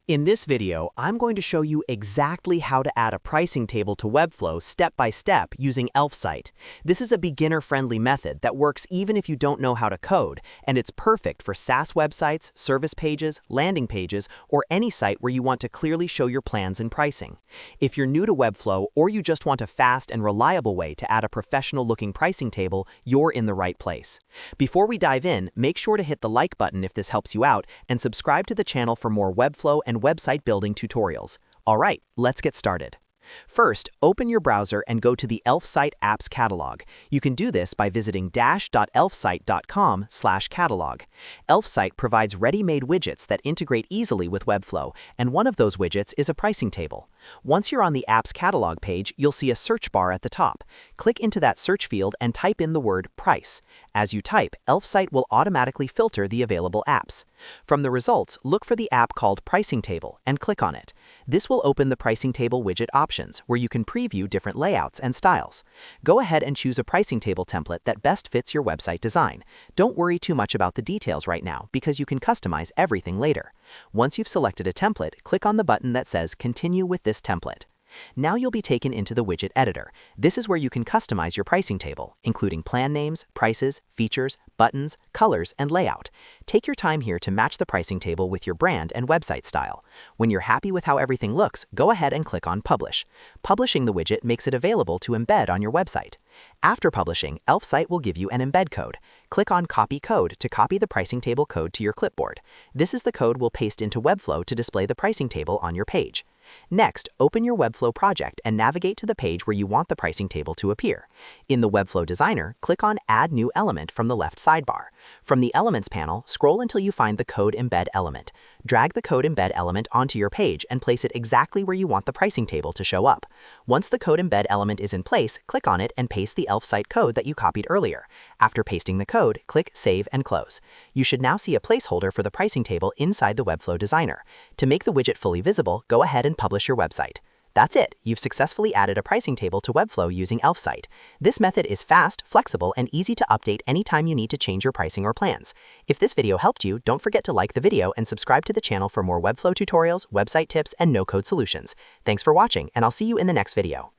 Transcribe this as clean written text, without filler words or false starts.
In this video, I'm going to show you exactly how to add a pricing table to Webflow step by step using Elfsight. This is a beginner-friendly method that works even if you don't know how to code, and it's perfect for SaaS websites, service pages, landing pages, or any site where you want to clearly show your plans and pricing. If you're new to Webflow or you just want a fast and reliable way to add a professional-looking pricing table, you're in the right place. Before we dive in, make sure to hit the like button if this helps you out, and subscribe to the channel for more Webflow and website building tutorials. Alright, let's get started. First, open your browser and go to the Elfsight Apps Catalog. You can do this by visiting dash.elfsight.com/catalog. Elfsight provides ready-made widgets that integrate easily with Webflow, and one of those widgets is a pricing table. Once you're on the Apps Catalog page, you'll see a search bar at the top. Click into that search field and type in the word price. As you type, Elfsight will automatically filter the available apps. From the results, look for the app called Pricing Table and click on it. This will open the Pricing Table widget options, where you can preview different layouts and styles. Go ahead and choose a pricing table template that best fits your website design. Don't worry too much about the details right now because you can customize everything later. Once you've selected a template, click on the button that says Continue with this template. Now you'll be taken into the widget editor. This is where you can customize your pricing table, including plan names, prices, features, buttons, colors, and layout. Take your time here to match the pricing table with your brand and website style. When you're happy with how everything looks, go ahead and click on Publish. Publishing the widget makes it available to embed on your website. After publishing, Elfsight will give you an embed code. Click on Copy Code to copy the pricing table code to your clipboard. This is the code we'll paste into Webflow to display the pricing table on your page. Next, open your Webflow project and navigate to the page where you want the pricing table to appear. In the Webflow Designer, click on Add New Element from the left sidebar. From the Elements panel, scroll until you find the Code Embed element. Drag the Code Embed element onto your page and place it exactly where you want the pricing table to show up. Once the Code Embed element is in place, click on it and paste the Elfsight code that you copied earlier. After pasting the code, click Save and Close. You should now see a placeholder for the pricing table inside the Webflow Designer. To make the widget fully visible, go ahead and publish your website. That's it. You've successfully added a pricing table to Webflow using Elfsight. This method is fast, flexible, and easy to update anytime you need to change your pricing or plans. If this video helped you, don't forget to like the video and subscribe to the channel for more Webflow tutorials, website tips, and no-code solutions. Thanks for watching, and I'll see you in the next video.